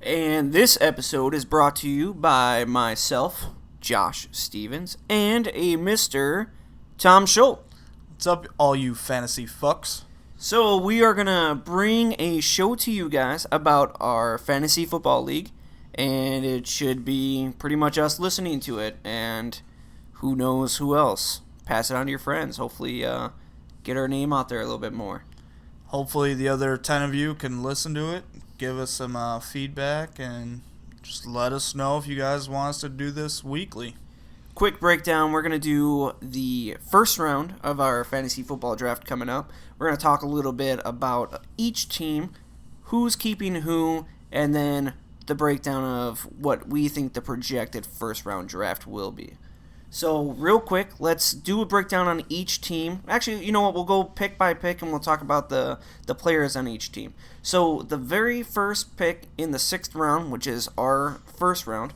And this episode is brought to you by myself, Josh Stevens, and a Mr. Tom Schultz. What's up, all you fantasy fucks? So, we are going to bring a show to you guys about our fantasy football league, and it should be pretty much us listening to it, and who knows who else. Pass it on to your friends. Hopefully, get our name out there a little bit more. Hopefully the other 10 of you can listen to it, give us some feedback, and just let us know if you guys want us to do this weekly. Quick breakdown, we're going to do the first round of our fantasy football draft coming up. We're going to talk a little bit about each team, who's keeping who, and then the breakdown of what we think the projected first round draft will be. So real quick, let's do a breakdown on each team. Actually, you know what, we'll go pick by pick and we'll talk about the players on each team. So the very first pick in the 6th round, which is our first round,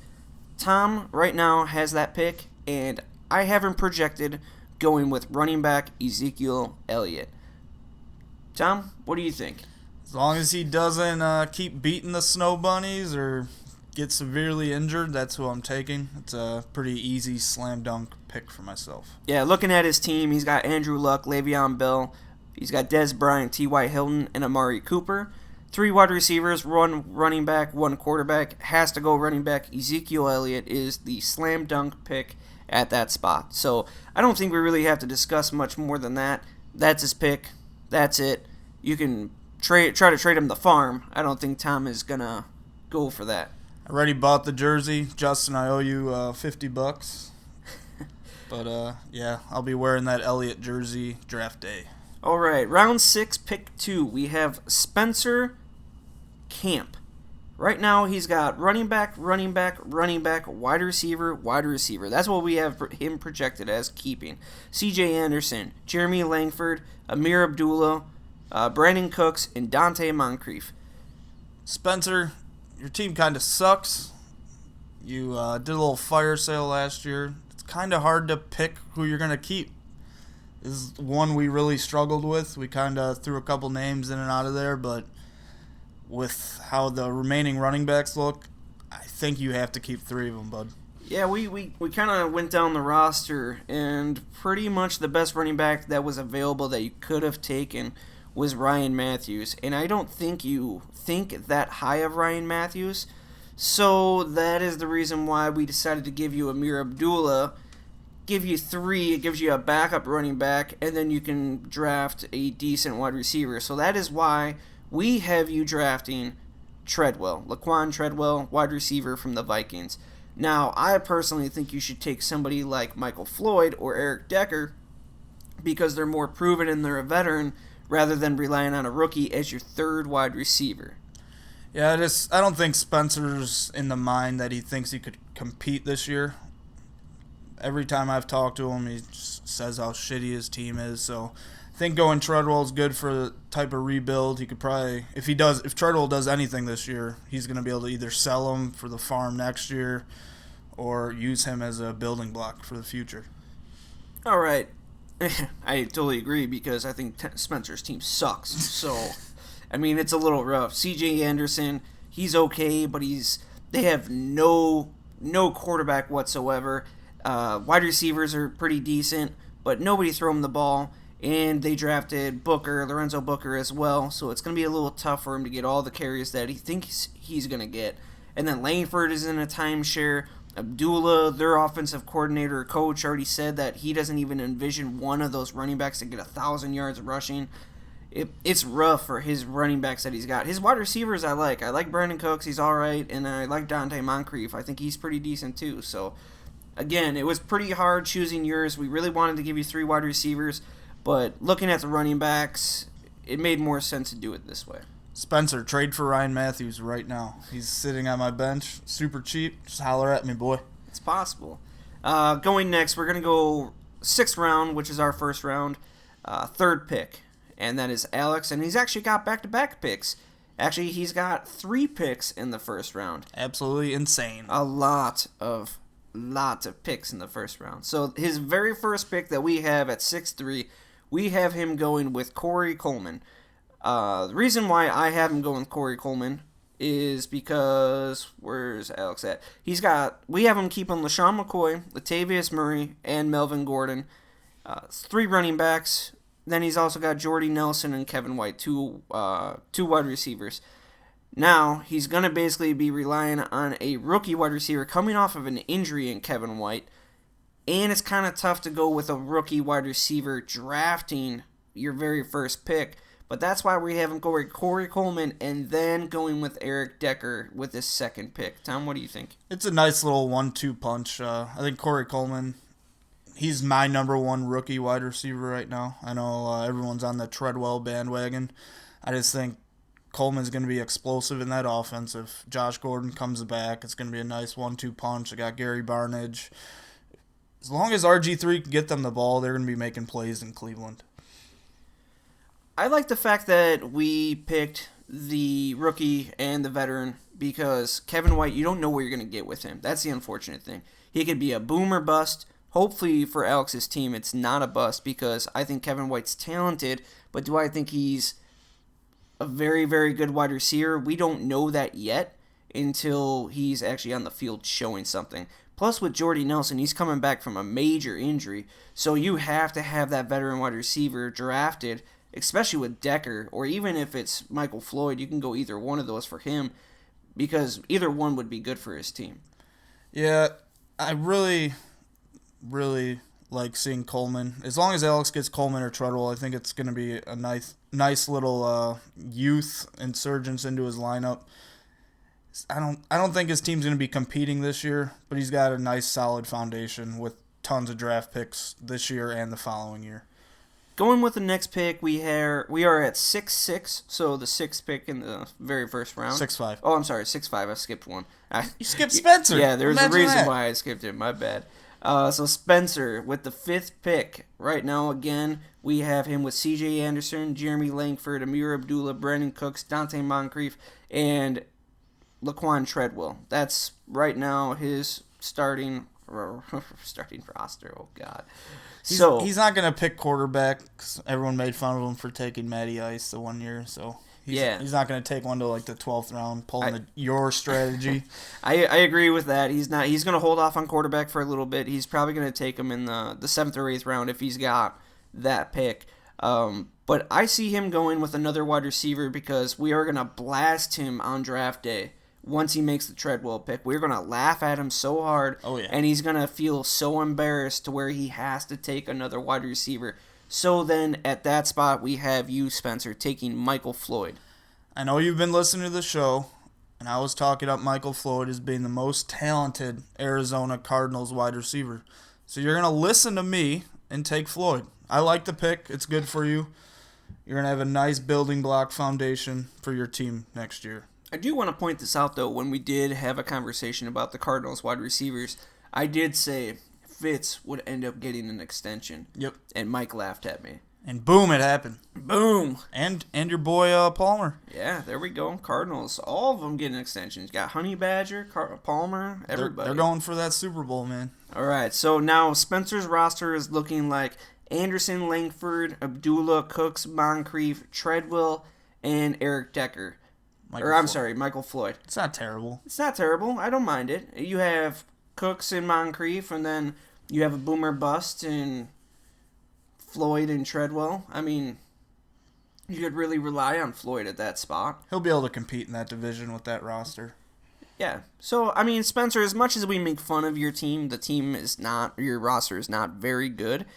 Tom right now has that pick, and I have him projected going with running back Ezekiel Elliott. Tom, what do you think? As long as he doesn't keep beating the Snow Bunnies or get severely injured, that's who I'm taking. It's a pretty easy slam dunk pick for myself. Yeah, looking at his team, he's got Andrew Luck, Le'Veon Bell, he's got Dez Bryant, T.Y. Hilton, and Amari Cooper. 3 wide receivers, 1 running back, 1 quarterback. Has to go running back. Ezekiel Elliott is the slam dunk pick at that spot. So I don't think we really have to discuss much more than that. That's his pick. That's it. You can try to trade him the farm. I don't think Tom is going to go for that. I already bought the jersey. Justin, I owe you $50. But, yeah, I'll be wearing that Elliott jersey draft day. All right, round 6, pick 2. We have Spencer Camp. Right now, he's got running back, wide receiver. That's what we have him projected as keeping. C.J. Anderson, Jeremy Langford, Amir Abdullah, Brandon Cooks, and Dante Moncrief. Spencer, your team kind of sucks. You did a little fire sale last year. It's kind of hard to pick who you're going to keep. This is one we really struggled with. We kind of threw a couple names in and out of there, but with how the remaining running backs look, I think you have to keep 3 of them, bud. Yeah, we kind of went down the roster, and pretty much the best running back that was available that you could have taken was Ryan Matthews. And I don't think you think that high of Ryan Matthews, so that is the reason why we decided to give you Amir Abdullah. Give you 3, it gives you a backup running back, and then you can draft a decent wide receiver. So that is why we have you drafting Treadwell, Laquan Treadwell, wide receiver from the Vikings. Now, I personally think you should take somebody like Michael Floyd or Eric Decker because they're more proven and they're a veteran rather than relying on a rookie as your 3rd wide receiver. Yeah, I don't think Spencer's in the mind that he thinks he could compete this year. Every time I've talked to him, he just says how shitty his team is. So I think going Treadwell is good for the type of rebuild. He could probably, if Treadwell does anything this year, he's going to be able to either sell him for the farm next year or use him as a building block for the future. All right. I totally agree because I think Spencer's team sucks. So, I mean, it's a little rough. C.J. Anderson, he's okay, but they have no quarterback whatsoever. Wide receivers are pretty decent, but nobody throw him the ball. And they drafted Lorenzo Booker as well, so it's going to be a little tough for him to get all the carries that he thinks he's going to get. And then Langford is in a timeshare. Abdullah, their offensive coordinator or coach, already said that he doesn't even envision one of those running backs to get 1,000 yards rushing. It's rough for his running backs that he's got. His wide receivers I like. I like Brandon Cooks, he's all right, and I like Dante Moncrief. I think he's pretty decent too. So, again, it was pretty hard choosing yours. We really wanted to give you 3 wide receivers, but looking at the running backs, it made more sense to do it this way. Spencer, trade for Ryan Matthews right now. He's sitting on my bench, super cheap. Just holler at me, boy. It's possible. Going next, we're going to go 6th round, which is our first round, 3rd pick, and that is Alex, and he's actually got back-to-back picks. Actually, he's got 3 picks in the first round. Absolutely insane. A lot of picks in the first round. So his very first pick that we have at 6'3", we have him going with Corey Coleman. The reason why I have him going with Corey Coleman is because where's Alex at? We have him keeping LaShawn McCoy, Latavius Murray, and Melvin Gordon. 3 running backs. Then he's also got Jordy Nelson and Kevin White, two wide receivers. Now he's gonna basically be relying on a rookie wide receiver coming off of an injury in Kevin White, and it's kind of tough to go with a rookie wide receiver drafting your very first pick. But that's why we have him go with Corey Coleman and then going with Eric Decker with his second pick. Tom, what do you think? It's a nice little 1-2 punch. I think Corey Coleman, he's my number 1 rookie wide receiver right now. I know everyone's on the Treadwell bandwagon. I just think Coleman's going to be explosive in that offense. If Josh Gordon comes back, it's going to be a nice 1-2 punch. I got Gary Barnidge. As long as RG3 can get them the ball, they're going to be making plays in Cleveland. I like the fact that we picked the rookie and the veteran because Kevin White, you don't know what you're going to get with him. That's the unfortunate thing. He could be a boom or bust. Hopefully for Alex's team, it's not a bust because I think Kevin White's talented, but do I think he's a very, very good wide receiver? We don't know that yet until he's actually on the field showing something. Plus, with Jordy Nelson, he's coming back from a major injury, so you have to have that veteran wide receiver drafted, especially with Decker, or even if it's Michael Floyd, you can go either one of those for him because either one would be good for his team. Yeah, I really, really like seeing Coleman. As long as Alex gets Coleman or Treadwell, I think it's going to be a nice little youth insurgence into his lineup. I don't think his team's going to be competing this year, but he's got a nice solid foundation with tons of draft picks this year and the following year. Going with the next pick, we are at 6-6, so the 6th pick in the very first round. 6-5. Oh, I'm sorry, 6-5. I skipped one. You skipped Spencer. Yeah, there's a Imagine reason that. why I skipped it. My bad. So Spencer with the 5th pick. Right now, again, we have him with C.J. Anderson, Jeremy Langford, Amir Abdullah, Brandon Cooks, Dante Moncrief, and Laquan Treadwell. That's right now his starting roster. Oh, God. He's not going to pick quarterback 'cause everyone made fun of him for taking Matty Ice the one year, so he's not going to take one to like the 12th round, pulling your strategy. I agree with that. He's going to hold off on quarterback for a little bit. He's probably going to take him in the 7th or 8th round if he's got that pick. But I see him going with another wide receiver because we are going to blast him on draft day. Once he makes the Treadwell pick, we're going to laugh at him so hard, and he's going to feel so embarrassed to where he has to take another wide receiver. So then, at that spot, we have you, Spencer, taking Michael Floyd. I know you've been listening to the show, and I was talking up Michael Floyd as being the most talented Arizona Cardinals wide receiver. So you're going to listen to me and take Floyd. I like the pick. It's good for you. You're going to have a nice building block foundation for your team next year. I do want to point this out, though. When we did have a conversation about the Cardinals wide receivers, I did say Fitz would end up getting an extension. Yep. And Mike laughed at me. And boom, it happened. Boom. And your boy Palmer. Yeah, there we go. Cardinals, all of them getting extensions. Got Honey Badger, Palmer, everybody. They're going for that Super Bowl, man. All right, so now Spencer's roster is looking like Anderson, Langford, Abdullah, Cooks, Moncrief, Treadwell, and Eric Decker. Michael Floyd. It's not terrible. It's not terrible. I don't mind it. You have Cooks and Moncrief, and then you have a boomer bust in Floyd and Treadwell. I mean, you could really rely on Floyd at that spot. He'll be able to compete in that division with that roster. Yeah. So, I mean, Spencer, as much as we make fun of your team, your roster is not very good,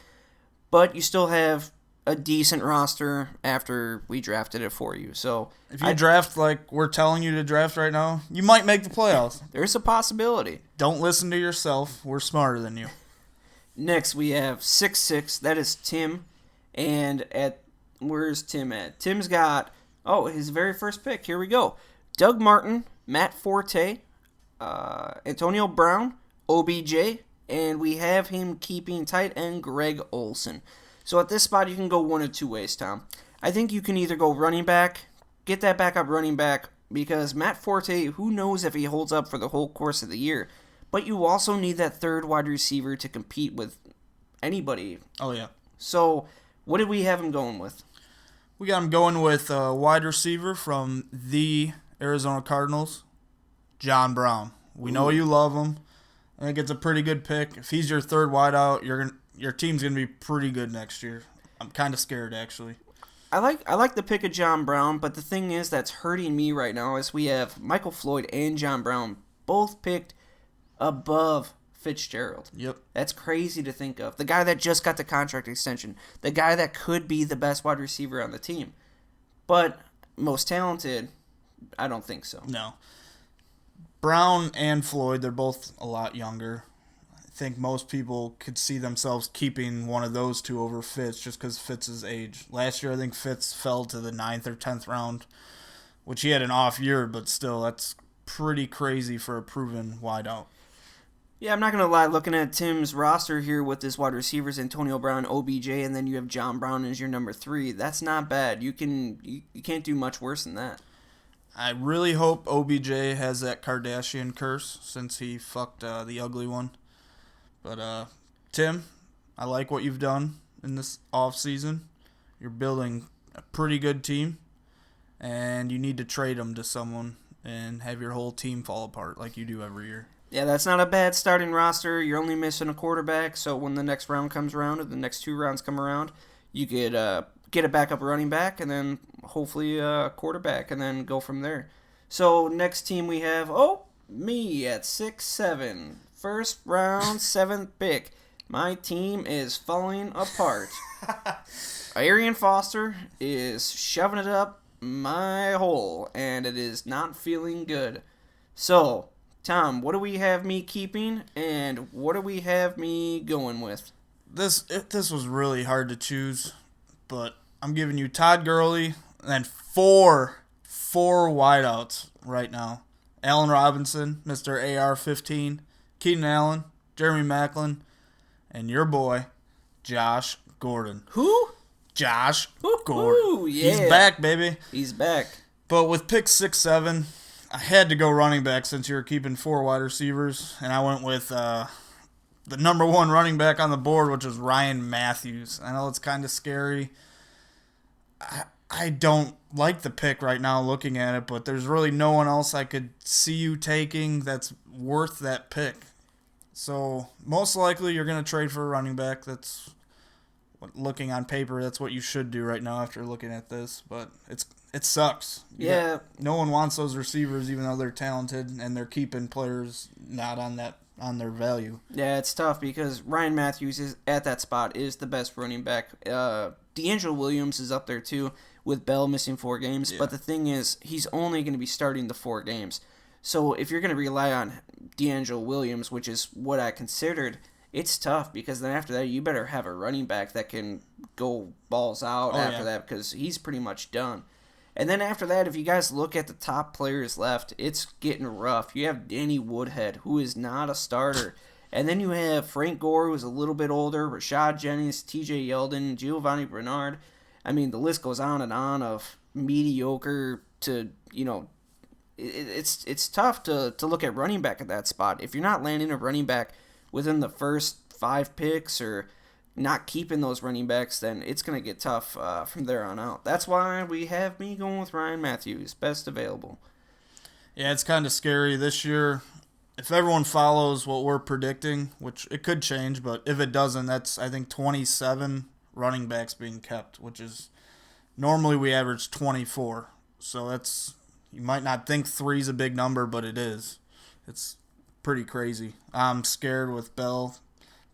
but you still have a decent roster after we drafted it for you. So if you draft like we're telling you to draft right now, you might make the playoffs. There's a possibility. Don't listen to yourself. We're smarter than you. Next, we have 6-6. That is Tim. And where's Tim at? Tim's got, his very first pick. Here we go. Doug Martin, Matt Forte, Antonio Brown, OBJ, and we have him keeping tight end Greg Olsen. So at this spot, you can go one of two ways, Tom. I think you can either go running back, get that backup running back, because Matt Forte, who knows if he holds up for the whole course of the year. But you also need that third wide receiver to compete with anybody. Oh, yeah. So what did we have him going with? We got him going with a wide receiver from the Arizona Cardinals, John Brown. We know you love him. I think it's a pretty good pick. If he's your third wideout, your team's gonna be pretty good next year. I'm kind of scared actually. I like the pick of John Brown, but the thing is that's hurting me right now is we have Michael Floyd and John Brown both picked above Fitzgerald. Yep. That's crazy to think of. The guy that just got the contract extension. The guy that could be the best wide receiver on the team. But most talented, I don't think so. No. Brown and Floyd, they're both a lot younger. I think most people could see themselves keeping one of those two over Fitz just because Fitz's age. Last year, I think Fitz fell to the 9th or 10th round, which he had an off year, but still, that's pretty crazy for a proven wideout. Yeah, I'm not going to lie. Looking at Tim's roster here with his wide receivers, Antonio Brown, OBJ, and then you have John Brown as your number 3. That's not bad. You can't do much worse than that. I really hope OBJ has that Kardashian curse since he fucked the ugly one. But, Tim, I like what you've done in this offseason. You're building a pretty good team, and you need to trade them to someone and have your whole team fall apart like you do every year. Yeah, that's not a bad starting roster. You're only missing a quarterback, so when the next round comes around, or the next 2 rounds come around, you could get a backup running back, and then hopefully a quarterback, and then go from there. So next team we have, me at 6'7". First round, 7th pick. My team is falling apart. Arian Foster is shoving it up my hole, and it is not feeling good. So, Tom, what do we have me keeping, and what do we have me going with? This was really hard to choose, but I'm giving you Todd Gurley and then four wideouts right now. Allen Robinson, Mr. AR-15, Keenan Allen, Jeremy Maclin, and your boy, Josh Gordon. Who? Josh Gordon. Yeah. He's back, baby. He's back. But with pick 6-7, I had to go running back since you were keeping 4 wide receivers, and I went with the number 1 running back on the board, which is Ryan Matthews. I know it's kind of scary. I don't like the pick right now looking at it, but there's really no one else I could see you taking that's worth that pick. So most likely you're going to trade for a running back. That's looking on paper, that's what you should do right now after looking at this, but it sucks. Yeah. No one wants those receivers even though they're talented, and they're keeping players not on their value. Yeah, it's tough because Ryan Matthews is at that spot is the best running back. D'Angelo Williams is up there too with Bell missing 4 games, but the thing is he's only going to be starting the 4 games. So if you're going to rely on D'Angelo Williams, which is what I considered, it's tough because then after that you better have a running back that can go balls out that because he's pretty much done. And then after that, if you guys look at the top players left, it's getting rough. You have Danny Woodhead, who is not a starter. And then you have Frank Gore, who's a little bit older, Rashad Jennings, TJ Yeldon, Giovanni Bernard. I mean, the list goes on and on of mediocre to, it's tough to look at running back at that spot. If you're not landing a running back within the first 5 picks or not keeping those running backs, then it's going to get tough from there on out. That's why we have me going with Ryan Matthews, best available. Yeah, it's kind of scary this year. If everyone follows what we're predicting, which it could change, but if it doesn't, that's, I think, 27 running backs being kept, which is normally we average 24. So that's, you might not think 3 is a big number, but it is. It's pretty crazy. I'm scared with Bell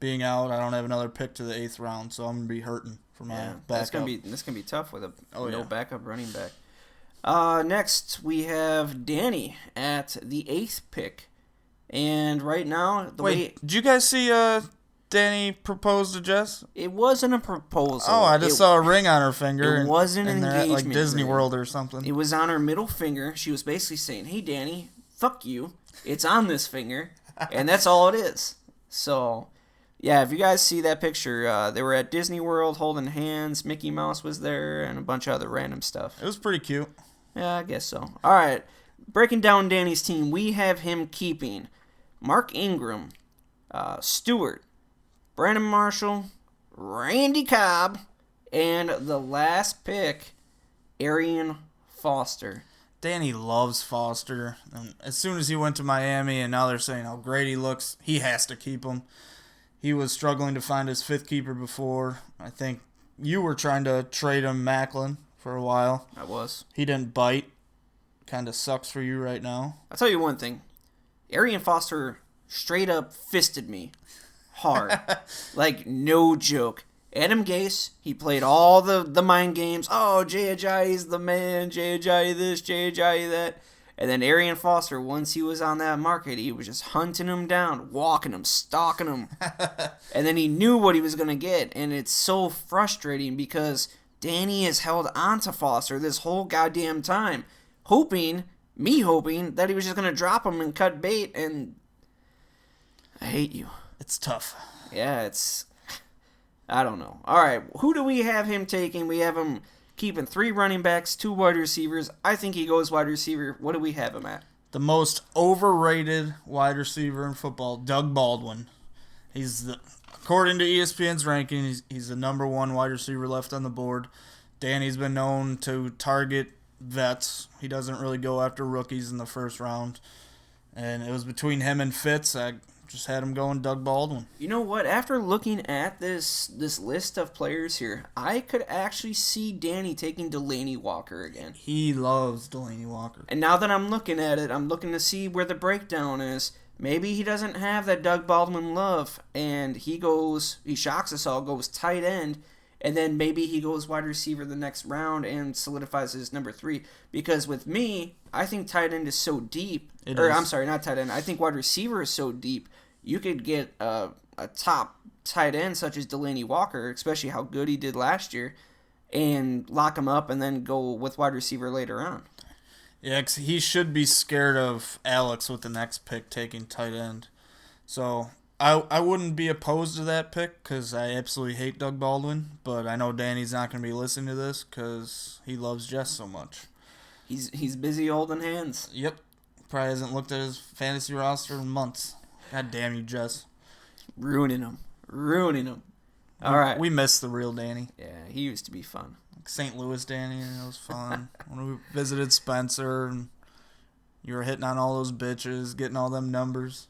being out. I don't have another pick to the 8th round, so I'm going to be hurting for my backup. That's gonna be tough with no backup running back. Next, we have Danny at the 8th pick. And right now, did you guys see Danny propose to Jess? It wasn't a proposal. Oh, I just saw a ring on her finger. It wasn't an engagement at, like Disney ring. World or something. It was on her middle finger. She was basically saying, "Hey, Danny, fuck you. It's on this finger," and that's all it is. So, yeah, if you guys see that picture, they were at Disney World holding hands. Mickey Mouse was there, and a bunch of other random stuff. It was pretty cute. Yeah, I guess so. All right, breaking down Danny's team, we have him keeping Mark Ingram, Stewart, Brandon Marshall, Randy Cobb, and the last pick, Arian Foster. Danny loves Foster. And as soon as he went to Miami and now they're saying how great he looks, he has to keep him. He was struggling to find his fifth keeper before. I think you were trying to trade him Macklin for a while. I was. He didn't bite. Kind of sucks for you right now. I'll tell you one thing. Arian Foster straight up fisted me hard. Like, no joke. Adam Gase, he played all the mind games. Oh, Jay Ajayi's the man. Jay Ajayi this, Jay Ajayi that. And then Arian Foster, once he was on that market, he was just hunting him down, walking him, stalking him. And then he knew what he was going to get. And it's so frustrating because Danny has held on to Foster this whole goddamn time, hoping that he was just going to drop him and cut bait. And I hate you. It's tough. Yeah, I don't know. All right, who do we have him taking? We have him keeping 3 running backs, 2 wide receivers. I think he goes wide receiver. What do we have him at? The most overrated wide receiver in football, Doug Baldwin. According to ESPN's ranking, he's the number 1 wide receiver left on the board. Danny's been known to target vets. He doesn't really go after rookies in the first round. And it was between him and Fitz. I just had him going Doug Baldwin. You know what? After looking at this list of players here, I could actually see Danny taking Delanie Walker again. He loves Delanie Walker. And now that I'm looking at it, I'm looking to see where the breakdown is. Maybe he doesn't have that Doug Baldwin love, and he shocks us all, goes tight end, and then maybe he goes wide receiver the next round and solidifies his number 3. Because with me, I think tight end is so deep. I'm sorry, not tight end. I think wide receiver is so deep. You could get a top tight end such as Delanie Walker, especially how good he did last year, and lock him up and then go with wide receiver later on. Yeah, 'cause he should be scared of Alex with the next pick taking tight end. So I wouldn't be opposed to that pick because I absolutely hate Doug Baldwin, but I know Danny's not going to be listening to this because he loves Jess so much. He's busy holding hands. Yep. Probably hasn't looked at his fantasy roster in months. God damn you, Jess. Ruining him. All right. We miss the real Danny. Yeah, he used to be fun. Like St. Louis Danny, it was fun. When we visited Spencer and you were hitting on all those bitches, getting all them numbers.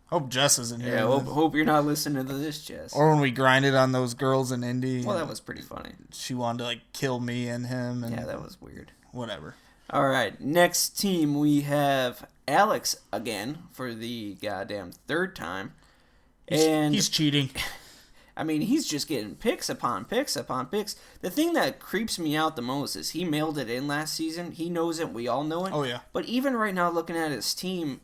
Hope Jess isn't here. Yeah, hope you're not listening to this, Jess. Or when we grinded on those girls in Indy. Well, that was pretty funny. She wanted to kill me and him. And yeah, that was weird. Whatever. All right, next team we have Alex again for the goddamn 3rd time. And he's cheating. I mean, he's just getting picks upon picks upon picks. The thing that creeps me out the most is he mailed it in last season. He knows it. We all know it. Oh, yeah. But even right now, looking at his team,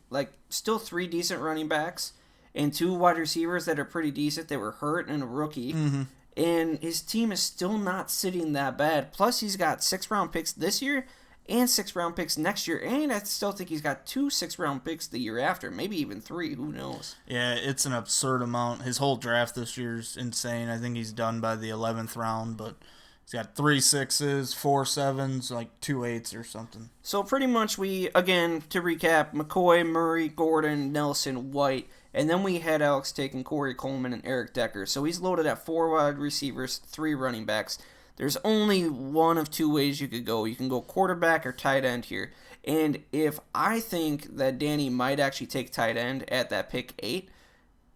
still 3 decent running backs and 2 wide receivers that are pretty decent. They were hurt and a rookie. Mm-hmm. And his team is still not sitting that bad. Plus, he's got 6th-round picks this year and 6th-round picks next year. And I still think he's got 2 6th-round picks the year after. Maybe even 3. Who knows? Yeah, it's an absurd amount. His whole draft this year is insane. I think he's done by the 11th round, but he's got 3 6s, 4 7s, 2 8s or something. So pretty much again, to recap, McCoy, Murray, Gordon, Nelson, White, and then we had Alex taking Corey Coleman and Eric Decker. So he's loaded at 4 wide receivers, 3 running backs. There's only one of 2 ways you could go. You can go quarterback or tight end here. And if I think that Danny might actually take tight end at that pick 8,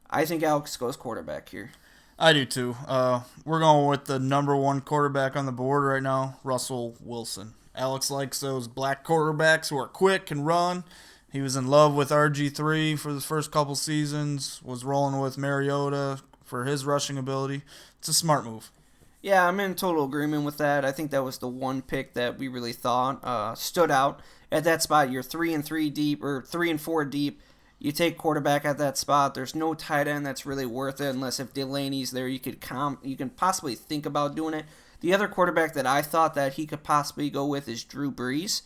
I think Alex goes quarterback here. I do too. We're going with the number 1 quarterback on the board right now, Russell Wilson. Alex likes those black quarterbacks who are quick and run. He was in love with RG3 for the first couple seasons, was rolling with Mariota for his rushing ability. It's a smart move. Yeah, I'm in total agreement with that. I think that was the one pick that we really thought stood out. At that spot, you're 3 and 3 deep, or 3 and 4 deep. You take quarterback at that spot. There's no tight end that's really worth it, unless if Delaney's there, you can possibly think about doing it. The other quarterback that I thought that he could possibly go with is Drew Brees.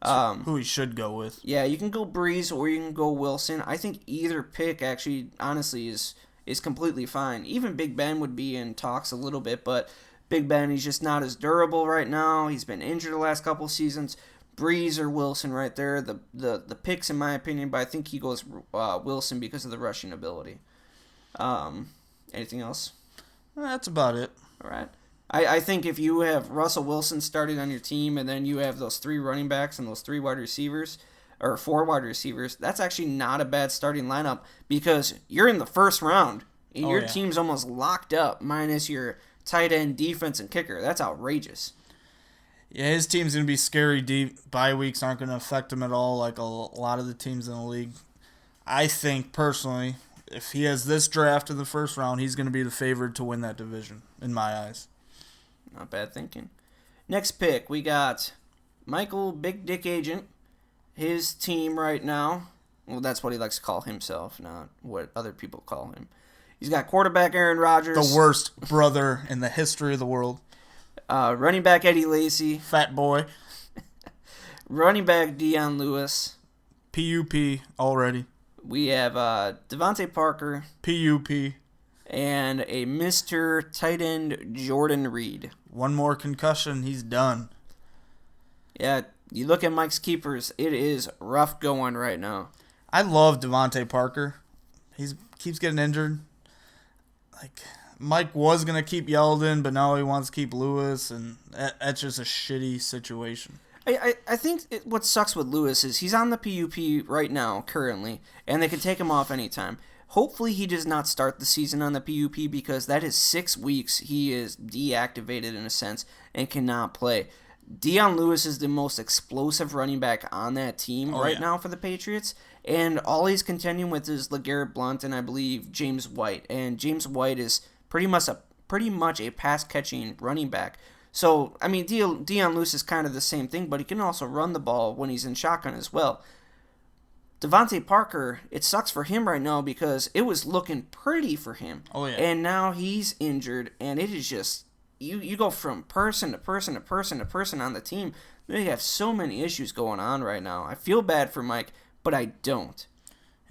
Who he should go with. Yeah, you can go Brees or you can go Wilson. I think either pick actually, honestly, is completely fine. Even Big Ben would be in talks a little bit, but Big Ben, he's just not as durable right now. He's been injured the last couple seasons. Brees or Wilson right there, the picks in my opinion, but I think he goes Wilson because of the rushing ability. Anything else? That's about it. All right. I think if you have Russell Wilson starting on your team and then you have those 3 running backs and those 3 wide receivers, or 4 wide receivers, that's actually not a bad starting lineup because you're in the first round and your team's almost locked up minus your tight end, defense, and kicker. That's outrageous. Yeah, his team's going to be scary deep. Bye weeks aren't going to affect him at all like a lot of the teams in the league. I think, personally, if he has this draft in the first round, he's going to be the favorite to win that division, in my eyes. Not bad thinking. Next pick, we got Michael Big Dick Agent. His team right now, well, that's what he likes to call himself, not what other people call him. He's got quarterback Aaron Rodgers. The worst brother in the history of the world. Running back Eddie Lacy. Fat boy. Running back Dion Lewis. PUP already. We have Devontae Parker. PUP. And a Mr. Tight End Jordan Reed. One more concussion, he's done. Yeah, you look at Mike's keepers, it is rough going right now. I love Devontae Parker. He keeps getting injured. Like, Mike was going to keep Yeldon, but now he wants to keep Lewis, and that's just a shitty situation. I think what sucks with Lewis is he's on the PUP right now, currently, and they can take him off anytime. Hopefully he does not start the season on the PUP because that is 6 weeks he is deactivated in a sense and cannot play. Dion Lewis is the most explosive running back on that team now for the Patriots, and all he's contending with is LeGarrette Blount and I believe James White, and James White is pretty much a pass-catching running back. So, I mean, Dion Lewis is kind of the same thing, but he can also run the ball when he's in shotgun as well. Devontae Parker, it sucks for him right now because it was looking pretty for him. Oh, yeah. And now he's injured, and it is just, you go from person to person to person to person on the team. They have so many issues going on right now. I feel bad for Mike, but I don't.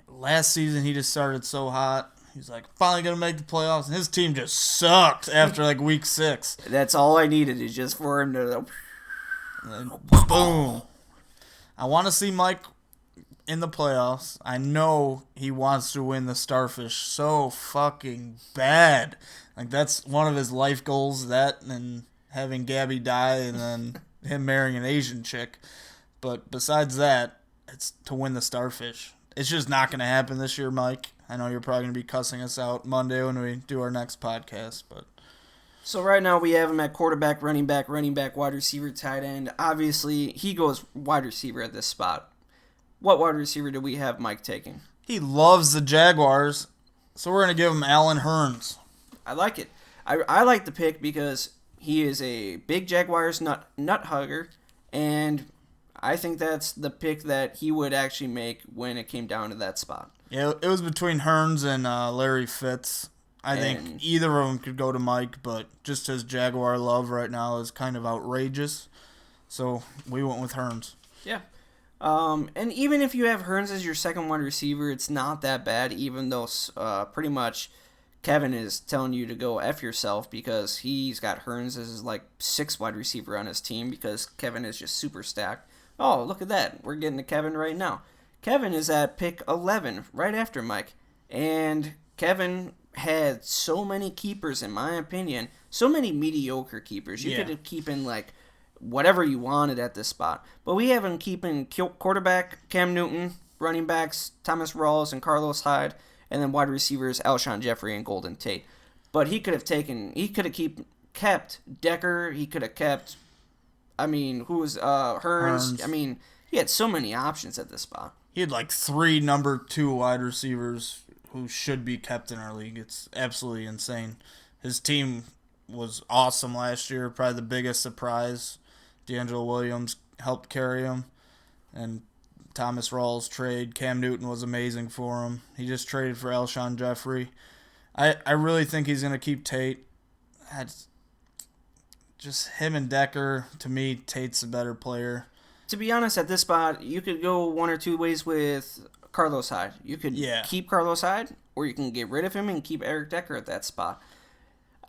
Last season, he just started so hot. He's like, finally going to make the playoffs, and his team just sucked after, like, week 6. That's all I needed is just for him to... And boom. I want to see Mike in the playoffs. I know he wants to win the Starfish so fucking bad. Like, that's one of his life goals, that and having Gabby die and then him marrying an Asian chick. But besides that, it's to win the Starfish. It's just not going to happen this year, Mike. I know you're probably going to be cussing us out Monday when we do our next podcast, but... So right now we have him at quarterback, running back, wide receiver, tight end. Obviously, he goes wide receiver at this spot. What wide receiver do we have Mike taking? He loves the Jaguars, so we're going to give him Allen Hurns. I like it. I like the pick because he is a big Jaguars nut hugger, and I think that's the pick that he would actually make when it came down to that spot. Yeah, it was between Hurns and Larry Fitz. I think either of them could go to Mike, but just his Jaguar love right now is kind of outrageous. So we went with Hurns. Yeah. And even if you have Hurns as your second wide receiver, it's not that bad, even though pretty much Kevin is telling you to go F yourself because he's got Hurns as his, like, 6th wide receiver on his team because Kevin is just super stacked. Oh, look at that. We're getting to Kevin right now. Kevin is at pick 11, right after Mike. And Kevin had so many keepers, in my opinion, so many mediocre keepers. You could keep in, like, whatever you wanted at this spot. But we have him keeping quarterback Cam Newton, running backs Thomas Rawls and Carlos Hyde, and then wide receivers Alshon Jeffrey and Golden Tate. But he could have kept Decker. He could have kept, Hurns. I mean, he had so many options at this spot. He had like 3 number 2 wide receivers who should be kept in our league. It's absolutely insane. His team was awesome last year. Probably the biggest surprise. D'Angelo Williams helped carry him. And Thomas Rawls trade. Cam Newton was amazing for him. He just traded for Alshon Jeffrey. I really think he's going to keep Tate. Just him and Decker. To me, Tate's a better player. To be honest, at this spot, you could go one or two ways with Carlos Hyde. You could keep Carlos Hyde, or you can get rid of him and keep Eric Decker at that spot.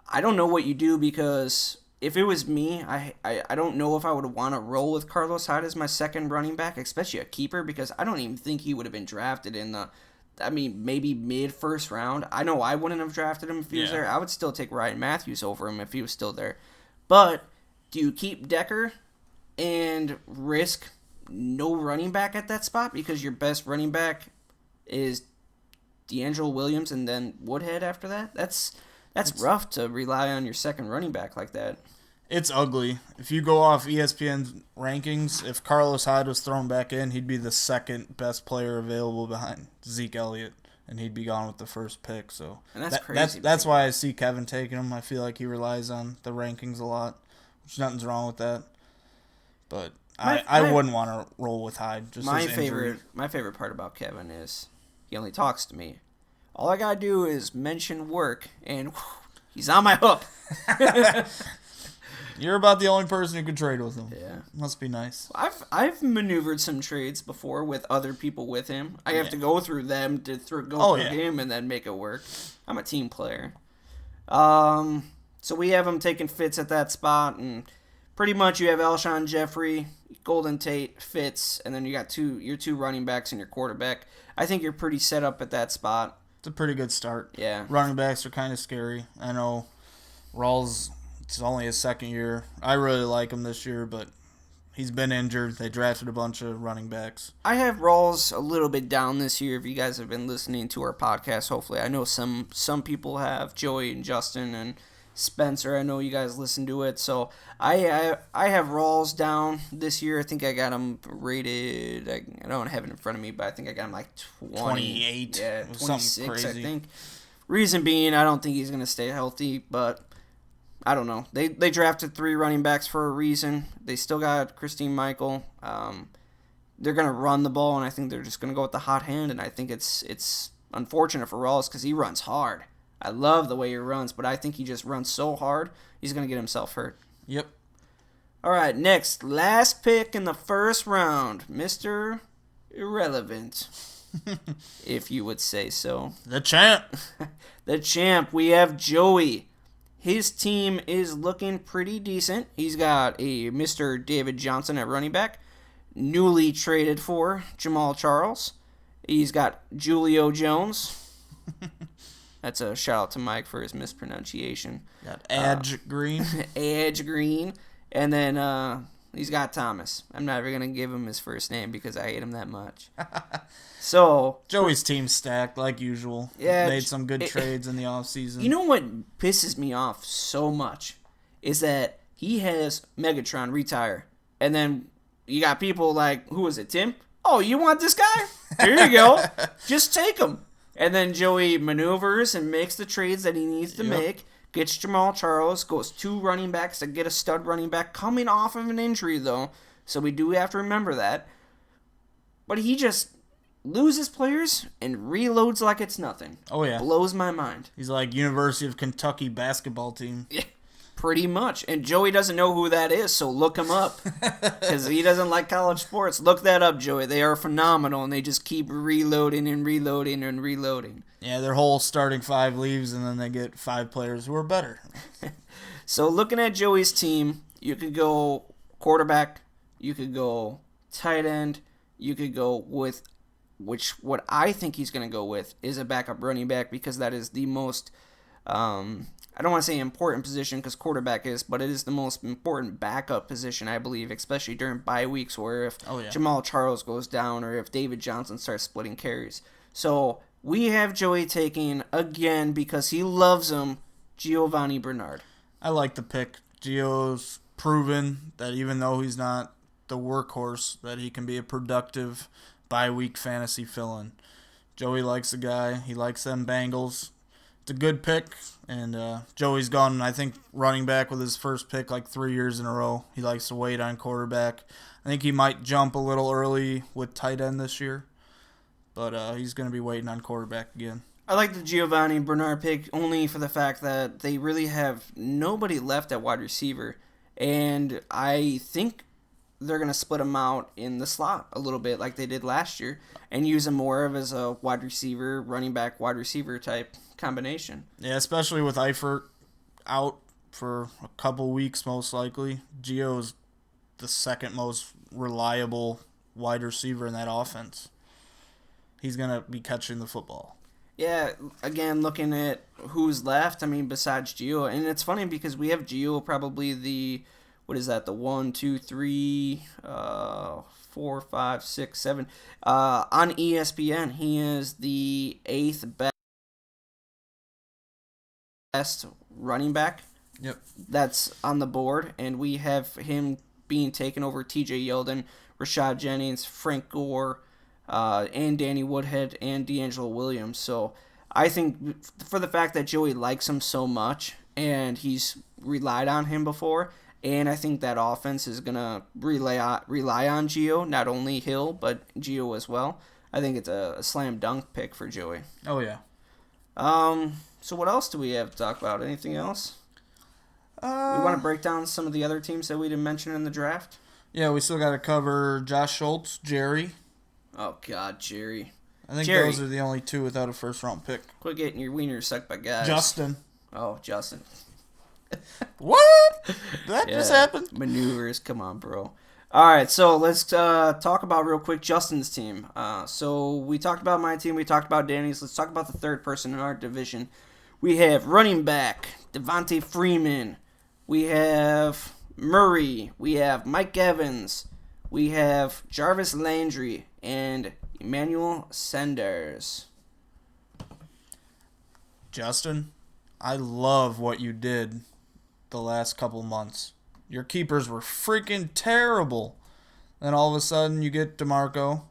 I don't know what you do because if it was me, I don't know if I would want to roll with Carlos Hyde as my second running back, especially a keeper, because I don't even think he would have been drafted in maybe mid-first round. I know I wouldn't have drafted him if he was there. I would still take Ryan Matthews over him if he was still there. But do you keep Decker and risk no running back at that spot because your best running back is D'Angelo Williams and then Woodhead after that? That's rough to rely on your second running back like that. It's ugly. If you go off ESPN's rankings, if Carlos Hyde was thrown back in, he'd be the second best player available behind Zeke Elliott, and he'd be gone with the first pick. So and that's crazy. That's why I see Kevin taking him. I feel like he relies on the rankings a lot, which nothing's wrong with that. But I wouldn't want to roll with Hyde. Just my favorite part about Kevin is he only talks to me. All I gotta do is mention work, and he's on my hook. You're about the only person who could trade with him. Yeah. Must be nice. I've maneuvered some trades before with other people with him. I have to go through them to go through him and then make it work. I'm a team player. So we have him taking Fitz at that spot, and pretty much you have Alshon Jeffrey, Golden Tate, Fitz, and then you got your two running backs and your quarterback. I think you're pretty set up at that spot. It's a pretty good start. Yeah. Running backs are kind of scary. I know Rawls, it's only his second year. I really like him this year, but he's been injured. They drafted a bunch of running backs. I have Rawls a little bit down this year. If you guys have been listening to our podcast, hopefully. I know some people have, Joey and Justin and Spencer. I know you guys listen to it. So I have Rawls down this year. I think I got him rated. I don't have it in front of me, but I think I got him like 28. Yeah, 26, I think. Reason being, I don't think he's going to stay healthy, but I don't know. They drafted 3 running backs for a reason. They still got Christine Michael. They're going to run the ball, and I think they're just going to go with the hot hand, and I think it's unfortunate for Rawls because he runs hard. I love the way he runs, but I think he just runs so hard, he's going to get himself hurt. Yep. All right, next, last pick in the first round, Mr. Irrelevant, if you would say so. The champ. The champ, we have Joey. His team is looking pretty decent. He's got a Mr. David Johnson at running back, newly traded for Jamal Charles. He's got Julio Jones. That's a shout out to Mike for his mispronunciation. Got Edge Green. Edge Green. And then he's got Thomas. I'm never going to give him his first name because I hate him that much. So Joey's team's stacked like usual. Yeah, made some good trades in the offseason. You know what pisses me off so much is that he has Megatron retire. And then you got people like, who is it, Tim? Oh, you want this guy? Here you go. Just take him. And then Joey maneuvers and makes the trades that he needs to make. Gets Jamal Charles. Goes 2 running backs to get a stud running back. Coming off of an injury, though. So we do have to remember that. But he just loses players and reloads like it's nothing. Oh, yeah. Blows my mind. He's like University of Kentucky basketball team. Yeah, pretty much. And Joey doesn't know who that is, so look him up. Because he doesn't like college sports. Look that up, Joey. They are phenomenal, and they just keep reloading and reloading and reloading. Yeah, their whole starting 5 leaves, and then they get 5 players who are better. So looking at Joey's team, you could go quarterback, you could go tight end, you could go with, what I think he's going to go with is a backup running back because that is the most, I don't want to say important position because quarterback is, but it is the most important backup position, I believe, especially during bye weeks where if Jamal Charles goes down or if David Johnson starts splitting carries. So we have Joey taking, again, because he loves him, Giovanni Bernard. I like the pick. Gio's proven that even though he's not the workhorse, that he can be a productive bye-week fantasy fill-in. Joey likes the guy. He likes them Bengals. It's a good pick, and Joey's gone, I think, running back with his first pick like 3 years in a row. He likes to wait on quarterback. I think he might jump a little early with tight end this year, but he's going to be waiting on quarterback again. I like the Giovanni Bernard pick only for the fact that they really have nobody left at wide receiver, and I think they're going to split him out in the slot a little bit like they did last year and use him more of as a wide receiver, running back, wide receiver type combination. Yeah, especially with Eifert out for a couple weeks most likely. Gio's the second most reliable wide receiver in that offense. He's going to be catching the football. Yeah, again, looking at who's left, I mean, besides Gio, and it's funny because we have Gio probably what is that, the 1, 2, 3, 4, 5, 6, 7. On ESPN, he is the 8th best running back. Yep. That's on the board, and we have him being taken over TJ Yeldon, Rashad Jennings, Frank Gore, and Danny Woodhead and D'Angelo Williams. So I think for the fact that Joey likes him so much and he's relied on him before, and I think that offense is going to rely on Gio, not only Hill, but Gio as well. I think it's a slam dunk pick for Joey. Oh, yeah. So what else do we have to talk about? Anything else? We want to break down some of the other teams that we didn't mention in the draft? Yeah, we still got to cover Josh Schultz, Jerry. Oh, God, Jerry. I think Jerry. Those are the only two without a first-round pick. Quit getting your wiener sucked by guys. Justin. Oh, Justin. What? Did that just happen? Maneuvers. Come on, bro. All right, so let's talk about real quick Justin's team. So we talked about my team. We talked about Danny's. Let's talk about the third person in our division. We have running back Devontae Freeman. We have Murray. We have Mike Evans. We have Jarvis Landry and Emmanuel Sanders. Justin, I love what you did the last couple months. Your keepers were freaking terrible. Then all of a sudden you get DeMarco,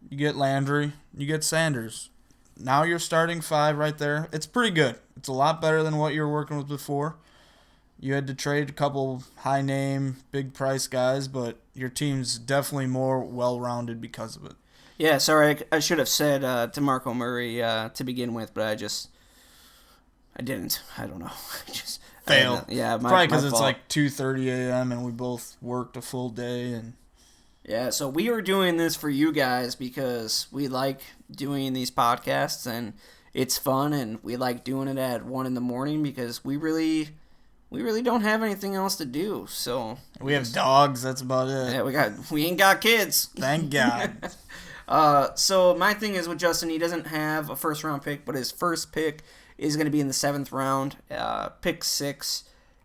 you get Landry, you get Sanders. Now you're starting 5 right there. It's pretty good. It's a lot better than what you were working with before. You had to trade a couple high-name, big-price guys, but your team's definitely more well-rounded because of it. Yeah, sorry, I should have said DeMarco Murray to begin with, but I didn't. I don't know. I just Failed. Yeah, probably because it's fault. like 2:30 a.m. and we both worked a full day and. Yeah, so we are doing this for you guys because we like doing these podcasts and it's fun, and we like doing it at 1 a.m. because we really don't have anything else to do. So we have dogs. That's about it. Yeah, we ain't got kids. Thank God. So my thing is with Justin, he doesn't have a first round pick, but his first pick is going to be in the 7th round, pick 6,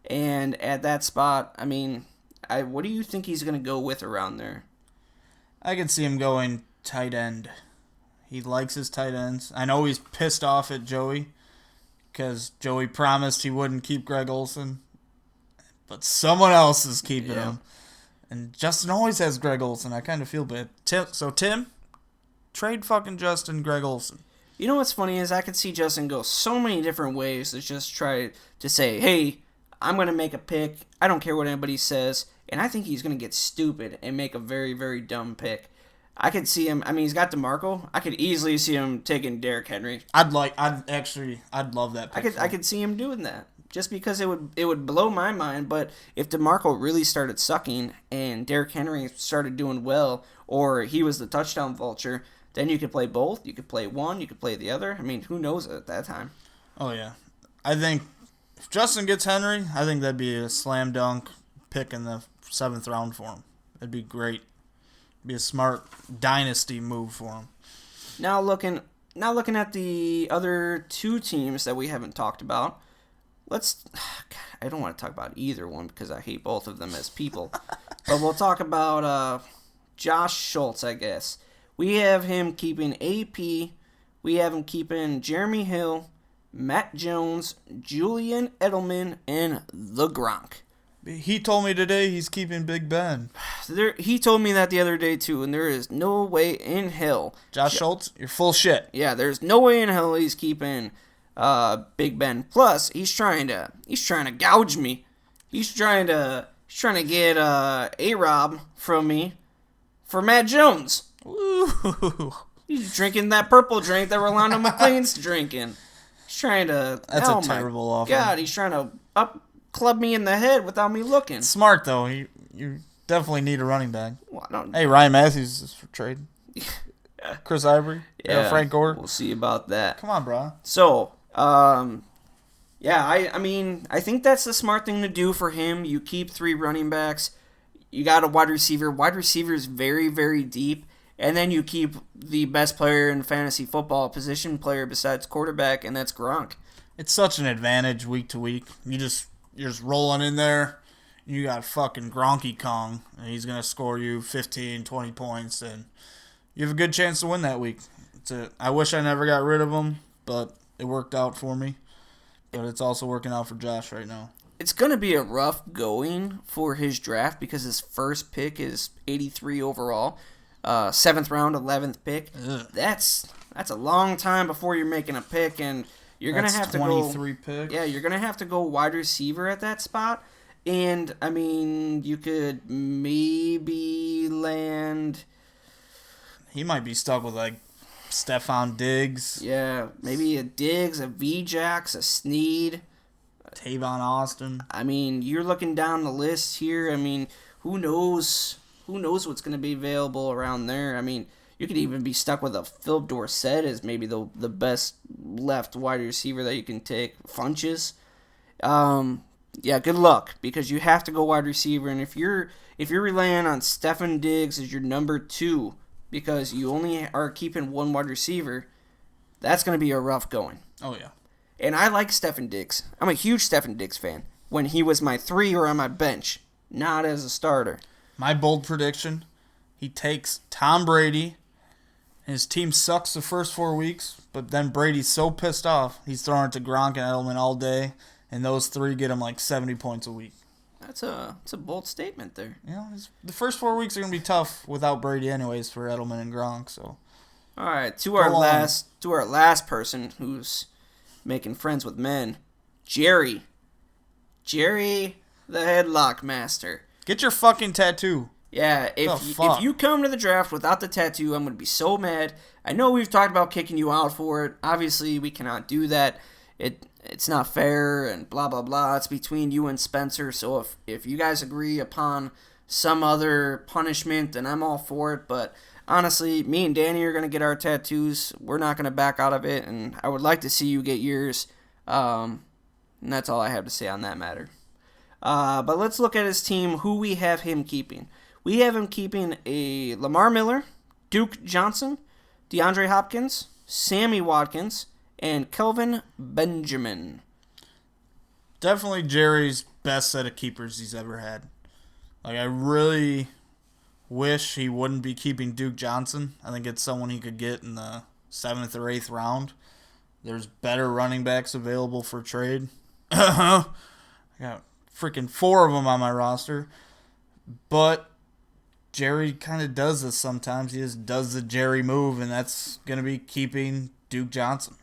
and at that spot, I mean, what do you think he's going to go with around there? I can see him going tight end. He likes his tight ends. I know he's pissed off at Joey because Joey promised he wouldn't keep Greg Olsen, but someone else is keeping him. And Justin always has Greg Olsen. I kind of feel bad. Tim, trade fucking Justin Greg Olsen. You know what's funny is I could see Justin go so many different ways to just try to say, hey, I'm going to make a pick. I don't care what anybody says. And I think he's going to get stupid and make a very, very dumb pick. I could see him. I mean, he's got DeMarco. I could easily see him taking Derrick Henry. I'd love that pick. I could see him doing that. Just because it would blow my mind. But if DeMarco really started sucking and Derrick Henry started doing well, or he was the touchdown vulture, then you could play both. You could play one. You could play the other. I mean, who knows at that time? Oh, yeah. I think if Justin gets Henry, I think that'd be a slam dunk pick in the 7th round for him. It'd be great. Be a smart dynasty move for him. Now looking at the other 2 teams that we haven't talked about, I don't want to talk about either one because I hate both of them as people. But we'll talk about Josh Schultz, I guess. We have him keeping AP. We have him keeping Jeremy Hill, Matt Jones, Julian Edelman, and the Gronk. He told me today he's keeping Big Ben. He told me that the other day too, and there is no way in hell. Josh Schultz, you're full shit. Yeah, there's no way in hell he's keeping Big Ben. Plus, he's trying to gouge me. He's trying to get A-Rob from me for Matt Jones. Ooh. He's drinking that purple drink that Rolando McClain's drinking. He's trying to. That's a terrible offer. God, he's trying to club me in the head without me looking. Smart though. You definitely need a running back. Well, hey, Ryan Matthews is for trade. Chris Ivory. Yeah, Frank Gore. We'll see about that. Come on, bro. So, yeah, I mean, I think that's the smart thing to do for him. You keep 3 running backs. You got a wide receiver. Wide receiver is very, very deep. And then you keep the best player in fantasy football, position player besides quarterback, and that's Gronk. It's such an advantage week to week. You're just rolling in there. You got fucking Gronky Kong, and he's going to score you 15, 20 points, and you have a good chance to win that week. I wish I never got rid of him, but it worked out for me. But it's also working out for Josh right now. It's going to be a rough going for his draft because his first pick is 83 overall. 7th round, 11th pick. Ugh. That's a long time before you're making a pick, and you're going to have to go 23 picks. Yeah, you're going to have to go wide receiver at that spot. And, I mean, you could maybe land... He might be stuck with, like, Stephon Diggs. Yeah, maybe a Diggs, a Vjax, a Snead. Tavon Austin. I mean, you're looking down the list here. I mean, who knows what's going to be available around there. I mean, you could even be stuck with a Philip Dorsett as maybe the best left wide receiver that you can take. Funches. Yeah, good luck because you have to go wide receiver, and if you're relying on Stefon Diggs as your number 2 because you only are keeping one wide receiver, that's going to be a rough going. Oh, yeah. And I like Stefon Diggs. I'm a huge Stefon Diggs fan when he was my 3 or on my bench, not as a starter. My bold prediction, he takes Tom Brady. His team sucks the first 4 weeks, but then Brady's so pissed off, he's throwing it to Gronk and Edelman all day, and those 3 get him like 70 points a week. That's a bold statement there. Yeah, the first 4 weeks are going to be tough without Brady anyways for Edelman and Gronk. So, all right, to our last person who's making friends with men, Jerry the Headlock Master. Get your fucking tattoo. Yeah, if you come to the draft without the tattoo, I'm going to be so mad. I know we've talked about kicking you out for it. Obviously, we cannot do that. It's not fair and blah, blah, blah. It's between you and Spencer. So if you guys agree upon some other punishment, then I'm all for it. But honestly, me and Danny are going to get our tattoos. We're not going to back out of it. And I would like to see you get yours. And that's all I have to say on that matter. But let's look at his team, who we have him keeping. We have him keeping a Lamar Miller, Duke Johnson, DeAndre Hopkins, Sammy Watkins, and Kelvin Benjamin. Definitely Jerry's best set of keepers he's ever had. Like, I really wish he wouldn't be keeping Duke Johnson. I think it's someone he could get in the 7th or 8th round. There's better running backs available for trade. I got freaking 4 of them on my roster. But Jerry kind of does this sometimes. He just does the Jerry move, and that's going to be keeping Duke Johnson.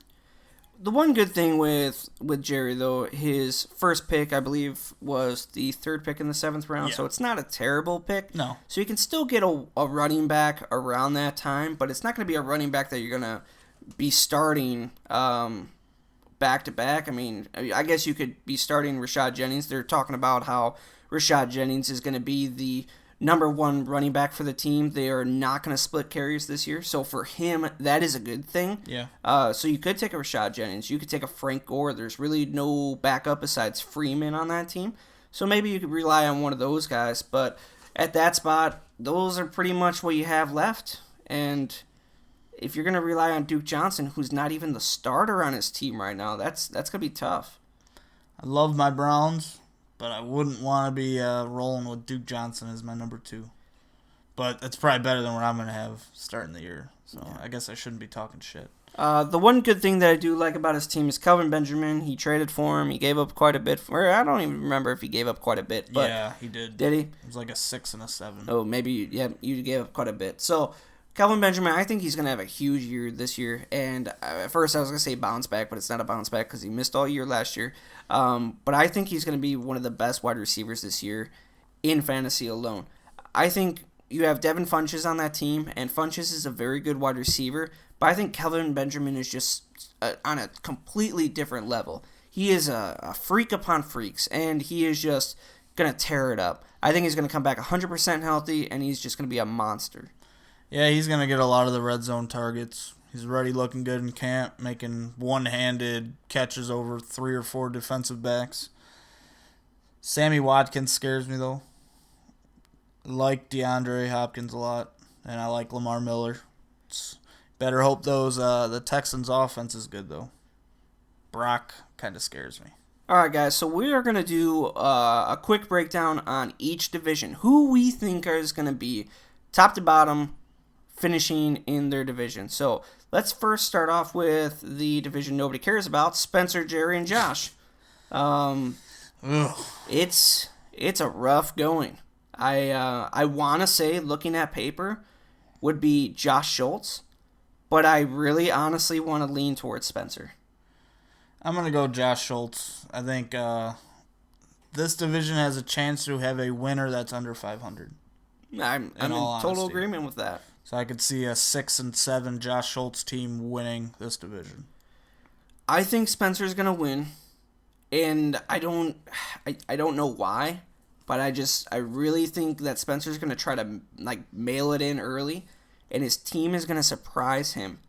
The one good thing with Jerry, though, his first pick, I believe, was the 3rd pick in the 7th round, so it's not a terrible pick. No. So you can still get a running back around that time, but it's not going to be a running back that you're going to be starting back-to-back. I mean, I guess you could be starting Rashad Jennings. They're talking about how Rashad Jennings is going to be the number 1 running back for the team. They are not going to split carries this year. So for him, that is a good thing. Yeah. So you could take a Rashad Jennings. You could take a Frank Gore. There's really no backup besides Freeman on that team. So maybe you could rely on one of those guys. But at that spot, those are pretty much what you have left. And if you're going to rely on Duke Johnson, who's not even the starter on his team right now, that's going to be tough. I love my Browns, but I wouldn't want to be rolling with Duke Johnson as my number 2. But that's probably better than what I'm going to have starting the year. So yeah. I guess I shouldn't be talking shit. The one good thing that I do like about his team is Kelvin Benjamin. He traded for him. He gave up quite a bit. I don't even remember if he gave up quite a bit. But yeah, he did. Did he? It was like a 6 and a 7. Oh, maybe. You gave up quite a bit. So Kelvin Benjamin, I think he's going to have a huge year this year. And at first I was going to say bounce back, but it's not a bounce back because he missed all year last year. But I think he's going to be one of the best wide receivers this year in fantasy alone. I think you have Devin Funches on that team, and Funches is a very good wide receiver. But I think Kelvin Benjamin is just on a completely different level. He is a freak upon freaks, and he is just going to tear it up. I think he's going to come back 100% healthy, and he's just going to be a monster. Yeah, he's going to get a lot of the red zone targets. He's already looking good in camp, making one-handed catches over 3 or 4 defensive backs. Sammy Watkins scares me, though. I like DeAndre Hopkins a lot. and I like Lamar Miller. Better hope the Texans' offense is good, though. Brock kind of scares me. All right, guys, so we are going to do a quick breakdown on each division. Who we think is going to be top to bottom finishing in their division. So let's first start off with the division nobody cares about, Spencer, Jerry, and Josh. It's a rough going. I want to say, looking at paper, would be Josh Schultz, but I really honestly want to lean towards Spencer. I'm going to go Josh Schultz. I think this division has a chance to have a winner that's under 500. I'm in total agreement with that. So I could see a 6-7 Josh Schultz team winning this division. I think Spencer's going to win, and I don't know why, but I really think that Spencer's going to try to mail it in early, and his team is going to surprise him,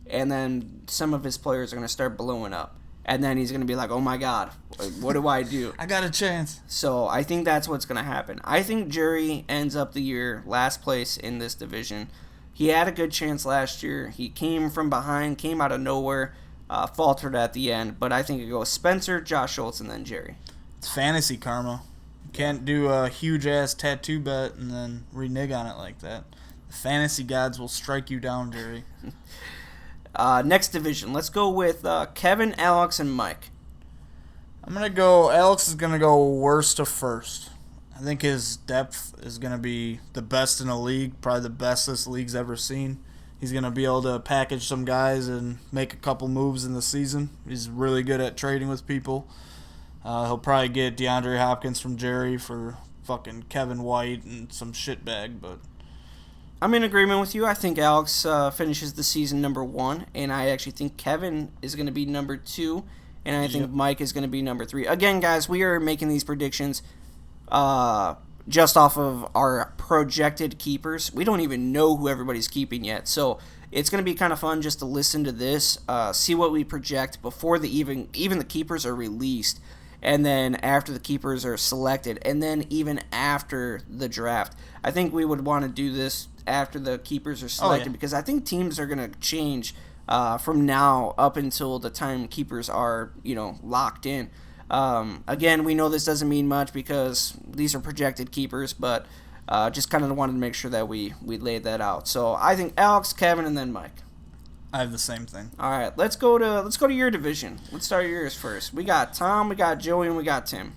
and then some of his players are going to start blowing up. And then he's going to be like, oh, my God, what do I do? I got a chance. So I think that's what's going to happen. I think Jerry ends up the year last place in this division. He had a good chance last year. He came from behind, came out of nowhere, faltered at the end. But I think it goes Spencer, Josh Schultz, and then Jerry. It's fantasy karma. You can't do a huge-ass tattoo bet and then renege on it like that. The fantasy gods will strike you down, Jerry. Next division. Let's go with Kevin, Alex, and Mike. Alex is going to go worst to first. I think his depth is going to be the best in the league, probably the best this league's ever seen. He's going to be able to package some guys and make a couple moves in the season. He's really good at trading with people. He'll probably get DeAndre Hopkins from Jerry for fucking Kevin White and some shitbag, but I'm in agreement with you. I think Alex finishes the season number 1, and I actually think Kevin is going to be number 2, and I think Mike is going to be number 3. Again, guys, we are making these predictions just off of our projected keepers. We don't even know who everybody's keeping yet, so it's going to be kind of fun just to listen to this, see what we project before even the keepers are released, and then after the keepers are selected, and then even after the draft. I think we would want to do this after the keepers are selected because I think teams are going to change from now up until the time keepers are, locked in. Again, we know this doesn't mean much because these are projected keepers, but just kind of wanted to make sure that we laid that out. So I think Alex, Kevin, and then Mike. I have the same thing. All right, let's go to your division. Let's start yours first. We got Tom, we got Joey, and we got Tim.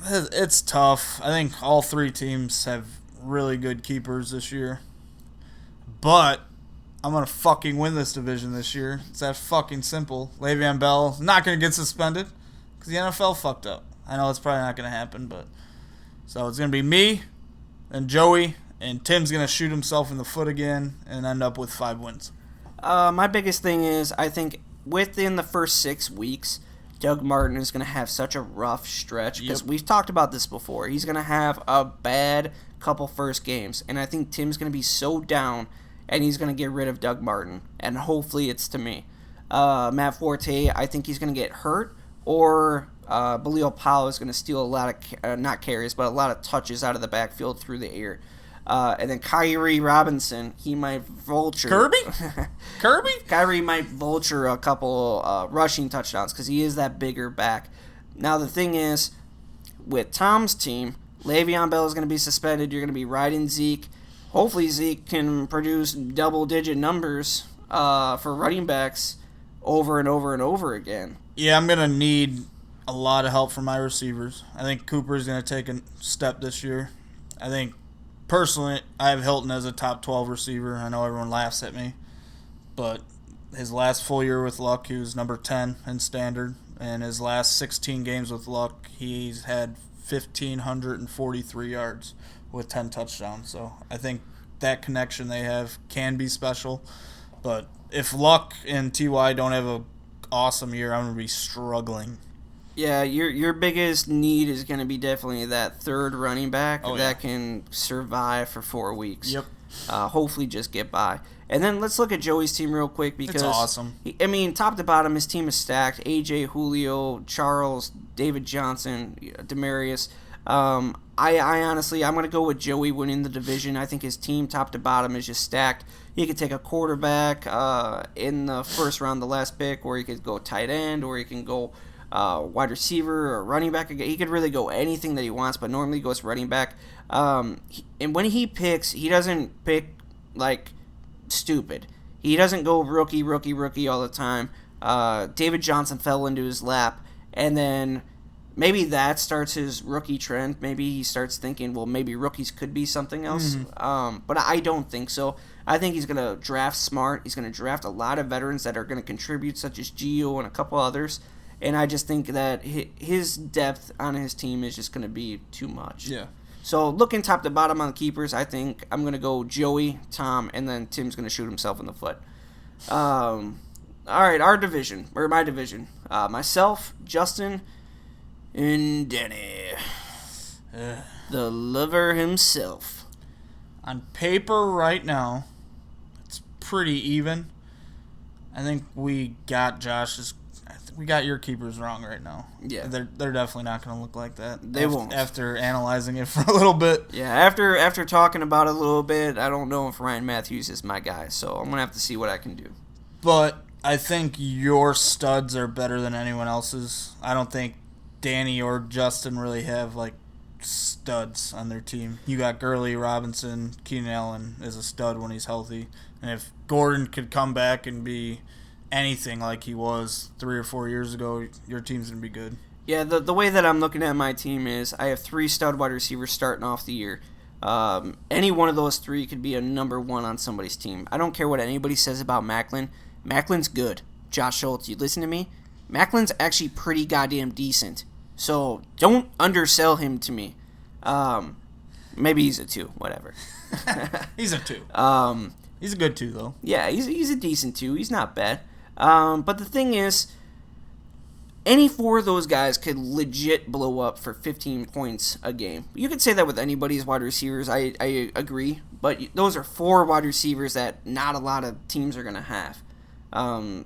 It's tough. I think all 3 teams have really good keepers this year. But I'm going to fucking win this division this year. It's that fucking simple. Le'Veon Bell not going to get suspended because the NFL fucked up. I know it's probably not going to happen, but so it's going to be me and Joey, and Tim's going to shoot himself in the foot again and end up with 5 wins. My biggest thing is I think within the first 6 weeks, Doug Martin is going to have such a rough stretch because we've talked about this before. He's going to have a bad couple first games, and I think Tim's going to be so down, and he's going to get rid of Doug Martin, and hopefully it's to me. Matt Forte, I think he's going to get hurt, or Bilal Powell is going to steal a lot of, not carries, but a lot of touches out of the backfield through the air. And then Kyrie Robinson, he might vulture. Kirby? Kyrie might vulture a couple rushing touchdowns because he is that bigger back. Now, the thing is, with Tom's team, Le'Veon Bell is going to be suspended. You're going to be riding Zeke. Hopefully Zeke can produce double-digit numbers for running backs over and over and over again. Yeah, I'm going to need a lot of help from my receivers. I think Cooper is going to take a step this year. I think, personally, I have Hilton as a top 12 receiver. I know everyone laughs at me, but his last full year with Luck, he was number 10 in standard. And his last 16 games with Luck, he's had 1,543 yards with 10 touchdowns. So I think that connection they have can be special. But if Luck and T.Y. don't have an awesome year, I'm going to be struggling. Yeah, your biggest need is going to be definitely that third running back that can survive for 4 weeks. Yep. Hopefully just get by. And then let's look at Joey's team real quick because it's awesome. Top to bottom, his team is stacked. AJ, Julio, Charles, David Johnson, Demarius. I honestly, I'm going to go with Joey winning the division. I think his team, top to bottom, is just stacked. He could take a quarterback in the first round, the last pick, or he could go tight end, or he can go wide receiver or running back. He could really go anything that he wants, but normally he goes running back. And when he picks, he doesn't pick like stupid. He doesn't go rookie all the time. David Johnson fell into his lap, and then maybe that starts his rookie trend. Maybe he starts thinking, well, maybe rookies could be something else. But I don't think so. I think he's going to draft smart. He's going to draft a lot of veterans that are going to contribute, such as Gio and a couple others. And I just think that his depth on his team is just going to be too much. Yeah. So looking top to bottom on the keepers, I think I'm going to go Joey, Tom, and then Tim's going to shoot himself in the foot. All right, our division, or my division. Myself, Justin, and Danny. The lover himself. On paper right now, it's pretty even. I think we got your keepers wrong right now. Yeah. They're definitely not going to look like that. They won't. After analyzing it for a little bit. Yeah, after talking about it a little bit, I don't know if Ryan Matthews is my guy, so I'm going to have to see what I can do. But I think your studs are better than anyone else's. I don't think Danny or Justin really have, like, studs on their team. You got Gurley, Robinson, Keenan Allen is a stud when he's healthy. And if Gordon could come back and be anything like he was 3 or 4 years ago, your team's going to be good. Yeah, the way that I'm looking at my team is I have 3 stud wide receivers starting off the year. Any one of those 3 could be a number 1 on somebody's team. I don't care what anybody says about Macklin. Macklin's good. Josh Schultz, you listen to me? Macklin's actually pretty goddamn decent. So don't undersell him to me. Maybe he's a 2, whatever. He's a 2. He's a good 2, though. Yeah, he's a decent 2. He's not bad. But the thing is, any 4 of those guys could legit blow up for 15 points a game. You could say that with anybody's wide receivers. I agree. But those are 4 wide receivers that not a lot of teams are going to have.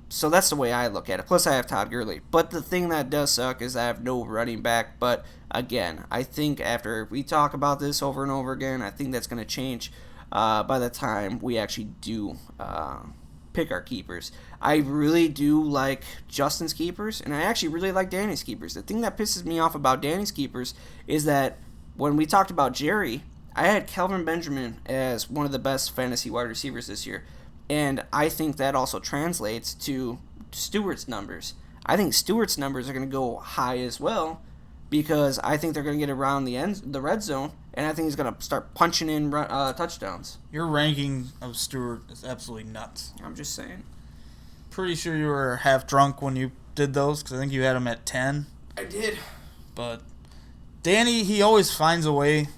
So that's the way I look at it. Plus, I have Todd Gurley. But the thing that does suck is I have no running back. But again, I think after we talk about this over and over again, I think that's going to change by the time we actually do pick our keepers. I really do like Justin's keepers, and I actually really like Danny's keepers. The thing that pisses me off about Danny's keepers is that when we talked about Jerry, I had Kelvin Benjamin as one of the best fantasy wide receivers this year. And I think that also translates to Stewart's numbers. I think Stewart's numbers are going to go high as well because I think they're going to get around the red zone, and I think he's going to start punching in touchdowns. Your ranking of Stewart is absolutely nuts. I'm just saying. Pretty sure you were half drunk when you did those because I think you had him at 10. I did. But Danny, he always finds a way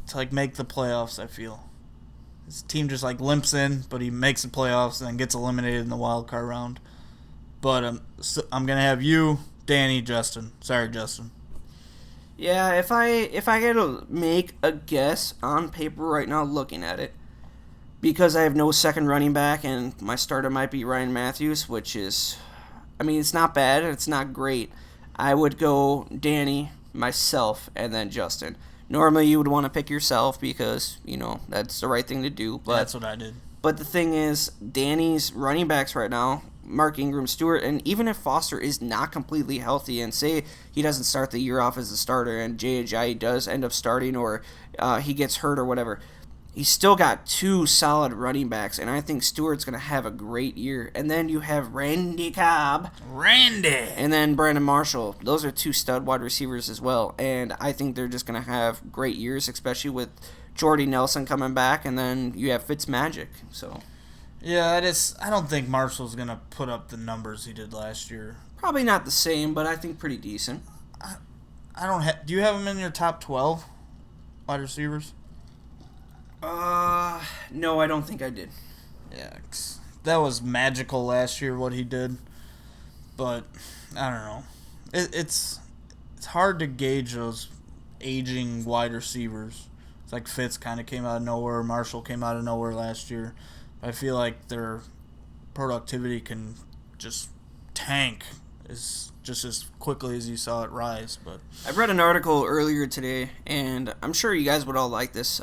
to like make the playoffs, I feel. His team just like limps in, but he makes the playoffs and then gets eliminated in the wild card round. But I'm gonna have you, Danny, Justin. Sorry, Justin. Yeah, if I had to make a guess on paper right now, looking at it, because I have no second running back and my starter might be Ryan Matthews, which is, I mean, it's not bad, it's not great. I would go Danny, myself, and then Justin. Normally, you would want to pick yourself because, you know, that's the right thing to do. But that's what I did. But the thing is, Danny's running backs right now, Mark Ingram, Stewart, and even if Foster is not completely healthy and say he doesn't start the year off as a starter and Jay Ajayi does end up starting or he gets hurt or whatever, he's still got 2 solid running backs, and I think Stewart's going to have a great year. And then you have Randy Cobb. And then Brandon Marshall. Those are 2 stud wide receivers as well, and I think they're just going to have great years, especially with Jordy Nelson coming back, and then you have Fitzmagic. So, yeah, I don't think Marshall's going to put up the numbers he did last year. Probably not the same, but I think pretty decent. Do you have him in your top 12 wide receivers? No, I don't think I did. Yeah, that was magical last year what he did, but I don't know. It's hard to gauge those aging wide receivers. It's like Fitz kind of came out of nowhere, Marshall came out of nowhere last year. I feel like their productivity can just tank is just as quickly as you saw it rise. But I read an article earlier today, and I'm sure you guys would all like this.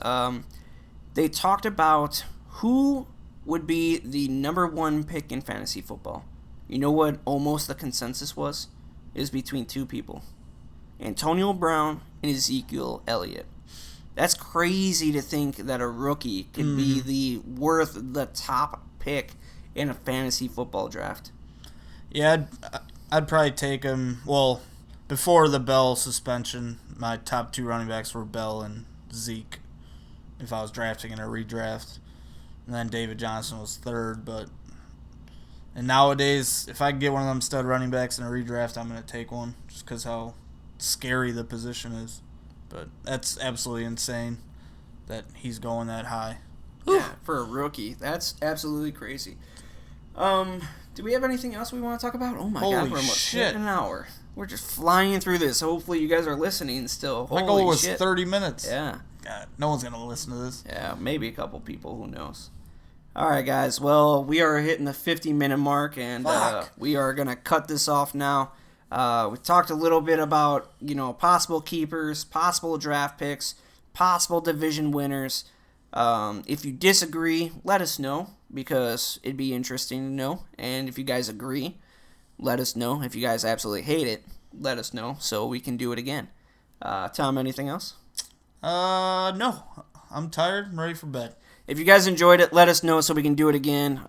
They talked about who would be the number one pick in fantasy football. You know what almost the consensus was? It was between two people. Antonio Brown and Ezekiel Elliott. That's crazy to think that a rookie could be the top pick in a fantasy football draft. yeah, I'd probably take him. Well, before the Bell suspension, my top 2 running backs were Bell and Zeke if I was drafting in a redraft. And then David Johnson was third. And nowadays, if I can get one of them stud running backs in a redraft, I'm going to take one just because how scary the position is. But that's absolutely insane that he's going that high. Yeah, for a rookie. That's absolutely crazy. Do we have anything else we want to talk about? Oh my Holy God, we're almost shit. hitting an hour. We're just flying through this. Hopefully you guys are listening still. My Holy goal was shit. 30 minutes. Yeah. God, no one's going to listen to this. Yeah, maybe a couple people. Who knows? All right, guys. Well, we are hitting the 50-minute mark, and we are going to cut this off now. We talked a little bit about, possible keepers, possible draft picks, possible division winners. If you disagree, let us know, because it'd be interesting to know. And if you guys agree, let us know. If you guys absolutely hate it, let us know so we can do it again. Tom, anything else? No. I'm tired. I'm ready for bed. If you guys enjoyed it, let us know so we can do it again.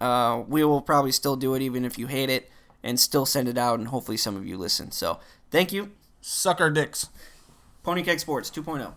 We will probably still do it even if you hate it, and still send it out, and hopefully some of you listen. So, thank you. Suck our dicks. Pony Keg Sports 2.0.